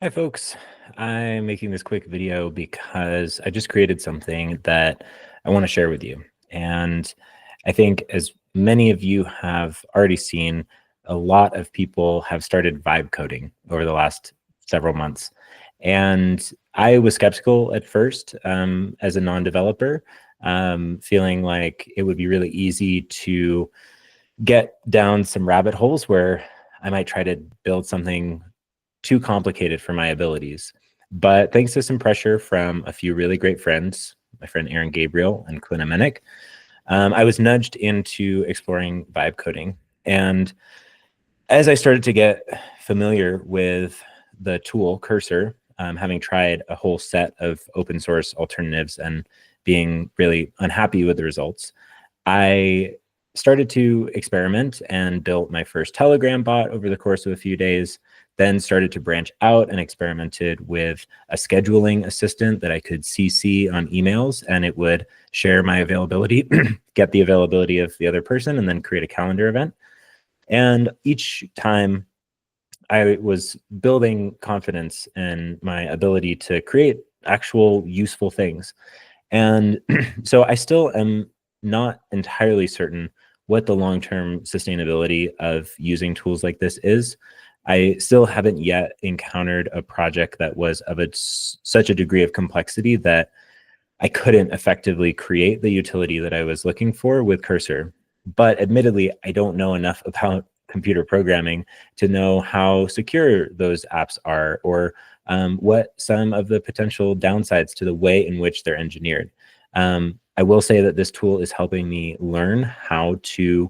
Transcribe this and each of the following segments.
Hi folks, I'm making this quick video because I just created something that I want to share with you. And I think as many of you have already seen, a lot of people have started vibe coding over the last several months. And I was skeptical at first as a non-developer, feeling like it would be really easy to get down some rabbit holes where I might try to build something too complicated for my abilities. But thanks to some pressure from a few really great friends, my friend Aaron Gabriel and Clint Amenick, I was nudged into exploring vibe coding. And as I started to get familiar with the tool Cursor, having tried a whole set of open source alternatives and being really unhappy with the results, I started to experiment and built my first Telegram bot over the course of a few days, then started to branch out and experimented with a scheduling assistant that I could CC on emails, and it would share my availability, get the availability of the other person, and then create a calendar event. And each time I was building confidence in my ability to create actual useful things. And so I still am not entirely certain what the long-term sustainability of using tools like this is. I still haven't yet encountered a project that was of such a degree of complexity that I couldn't effectively create the utility that I was looking for with Cursor. But admittedly, I don't know enough about computer programming to know how secure those apps are, or what some of the potential downsides to the way in which they're engineered. I will say that this tool is helping me learn how to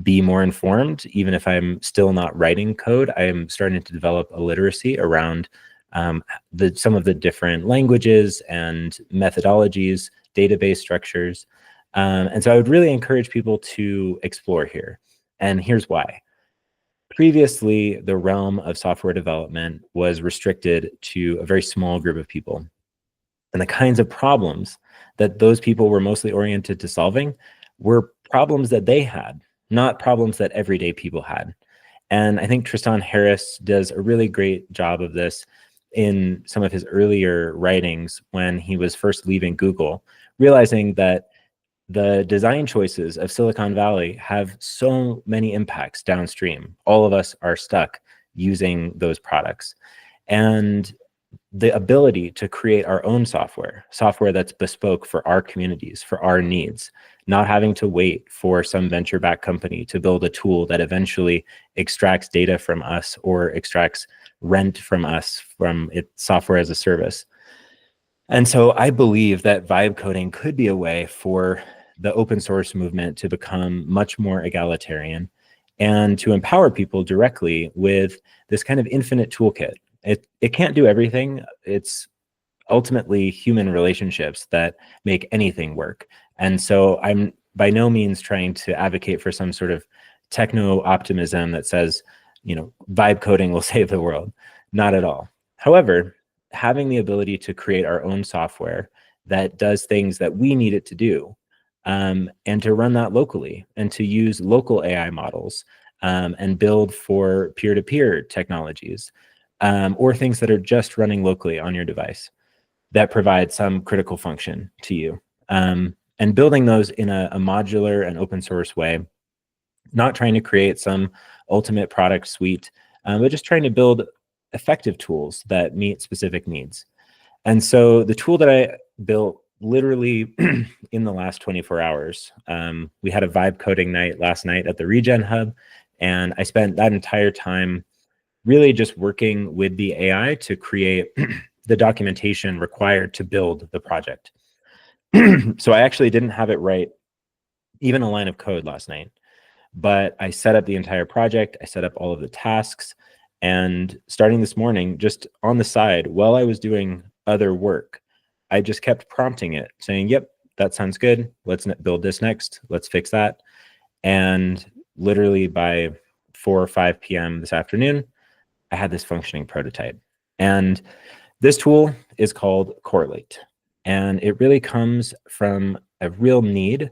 be more informed. Even if I'm still not writing code, I am starting to develop a literacy around some of the different languages and methodologies, database structures. And so I would really encourage people to explore here. And here's why. Previously, the realm of software development was restricted to a very small group of people. And the kinds of problems that those people were mostly oriented to solving were problems that they had, not problems that everyday people had. And I think Tristan Harris does a really great job of this in some of his earlier writings when he was first leaving Google, realizing that the design choices of Silicon Valley have so many impacts downstream. All of us are stuck using those products. And the ability to create our own software that's bespoke for our communities, for our needs, not having to wait for some venture-backed company to build a tool that eventually extracts data from us or extracts rent from us from its software as a service. And so I believe that vibe coding could be a way for the open source movement to become much more egalitarian and to empower people directly with this kind of infinite toolkit. It can't do everything. It's ultimately human relationships that make anything work. And so I'm by no means trying to advocate for some sort of techno optimism that says, vibe coding will save the world. Not at all. However, having the ability to create our own software that does things that we need it to do, and to run that locally, and to use local AI models, and build for peer-to-peer technologies, or things that are just running locally on your device that provide some critical function to you. And building those in a modular and open source way, not trying to create some ultimate product suite, but just trying to build effective tools that meet specific needs. And so the tool that I built literally in the last 24 hours, we had a vibe coding night last night at the Regen Hub, and I spent that entire time really just working with the AI to create the documentation required to build the project. So I actually didn't have it write even a line of code last night, but I set up the entire project. I set up all of the tasks, and starting this morning, just on the side, while I was doing other work, I just kept prompting it, saying, yep, that sounds good. Let's build this next. Let's fix that. And literally by 4 or 5 p.m. this afternoon, I had this functioning prototype. And this tool is called Correlate. And it really comes from a real need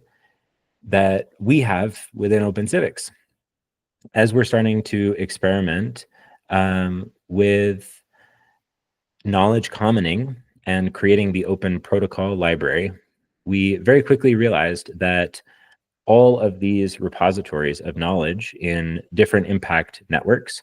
that we have within Open Civics. As we're starting to experiment with knowledge commoning and creating the open protocol library, we very quickly realized that all of these repositories of knowledge in different impact networks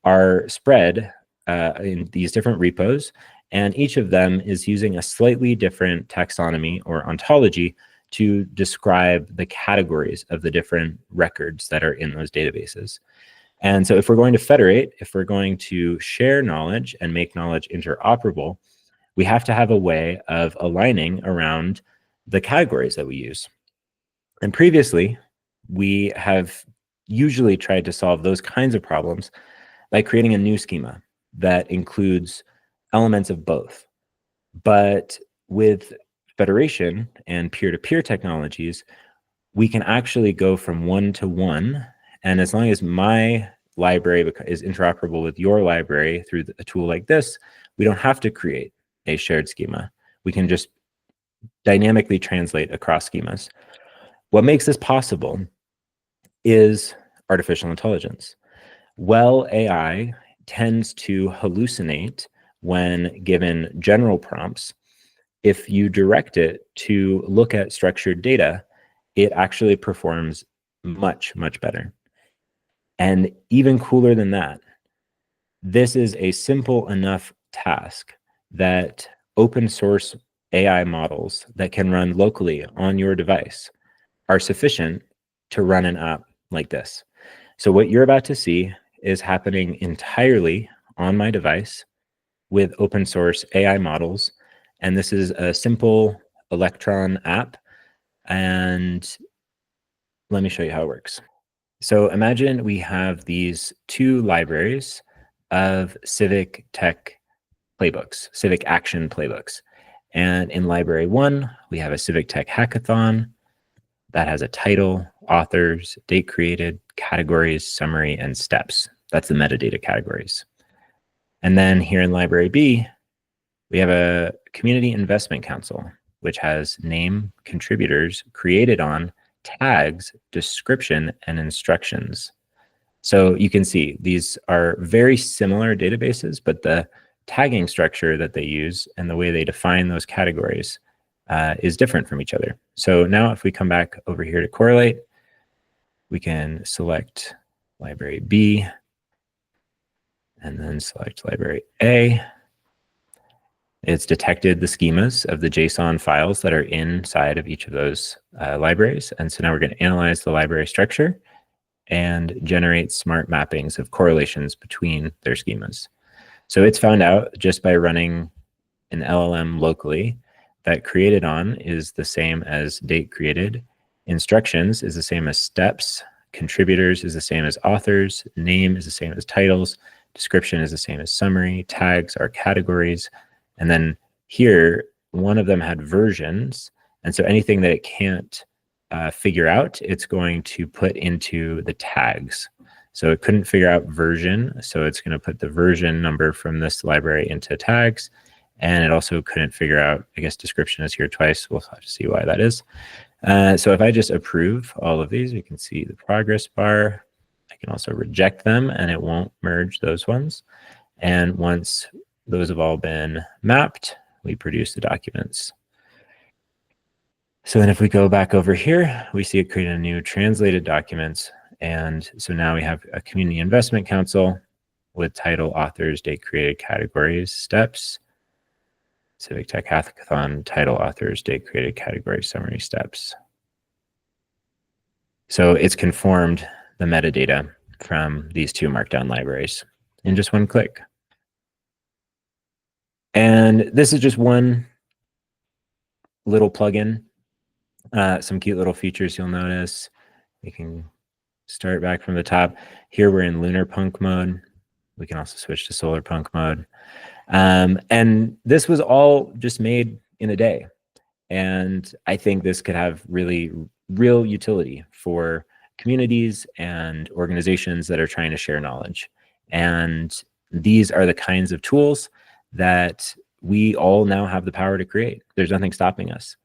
are spread in these different repos, and each of them is using a slightly different taxonomy or ontology to describe the categories of the different records that are in those databases. And so if we're going to federate, if we're going to share knowledge and make knowledge interoperable, we have to have a way of aligning around the categories that we use. And previously, we have usually tried to solve those kinds of problems by creating a new schema that includes elements of both. But with federation and peer-to-peer technologies, we can actually go from one to one. And as long as my library is interoperable with your library through a tool like this, we don't have to create a shared schema. We can just dynamically translate across schemas. What makes this possible is artificial intelligence. Well, AI tends to hallucinate when given general prompts. If you direct it to look at structured data, it actually performs much, much better. And even cooler than that, this is a simple enough task that open source AI models that can run locally on your device are sufficient to run an app like this. So what you're about to see is happening entirely on my device with open source AI models. And this is a simple Electron app. And let me show you how it works. So imagine we have these two libraries of civic tech playbooks, civic action playbooks. And in library 1, we have a civic tech hackathon that has a title, authors, date created, categories, summary, and steps. That's the metadata categories. And then here in library B, we have a community investment council, which has name, contributors, created on, tags, description, and instructions. So you can see these are very similar databases, but the tagging structure that they use and the way they define those categories is different from each other. So now if we come back over here to Correlate, we can select library B and then select library A. It's detected the schemas of the JSON files that are inside of each of those libraries. And so now we're going to analyze the library structure and generate smart mappings of correlations between their schemas. So it's found out just by running an LLM locally that created on is the same as date created, instructions is the same as steps, contributors is the same as authors, name is the same as titles, description is the same as summary, tags are categories, and then here one of them had versions, and so anything that it can't figure out, it's going to put into the tags. So it couldn't figure out version, so it's going to put the version number from this library into tags. And it also couldn't figure out, I guess description is here twice. We'll have to see why that is. So if I just approve all of these, we can see the progress bar. I can also reject them and it won't merge those ones. And once those have all been mapped, we produce the documents. So then if we go back over here, we see it created a new translated documents. And so now we have a community investment council with title, authors, date created, categories, steps, civic tech hackathon, title, authors, date created, category, summary, steps. So it's conformed the metadata from these two Markdown libraries in just one click. And this is just one little plugin. Some cute little features you'll notice. We can start back from the top. Here we're in lunar punk mode. We can also switch to solar punk mode. And this was all just made in a day. And I think this could have really real utility for communities and organizations that are trying to share knowledge. And these are the kinds of tools that we all now have the power to create. There's nothing stopping us.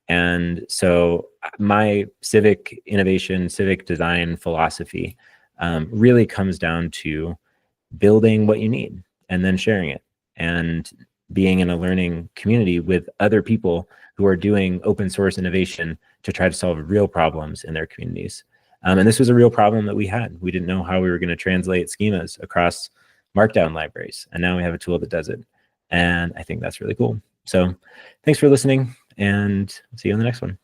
And so my civic innovation, civic design philosophy really comes down to building what you need and then sharing it. And being in a learning community with other people who are doing open source innovation to try to solve real problems in their communities. And this was a real problem that we had. We didn't know how we were going to translate schemas across Markdown libraries. And now we have a tool that does it. And I think that's really cool. So thanks for listening, and see you on the next one.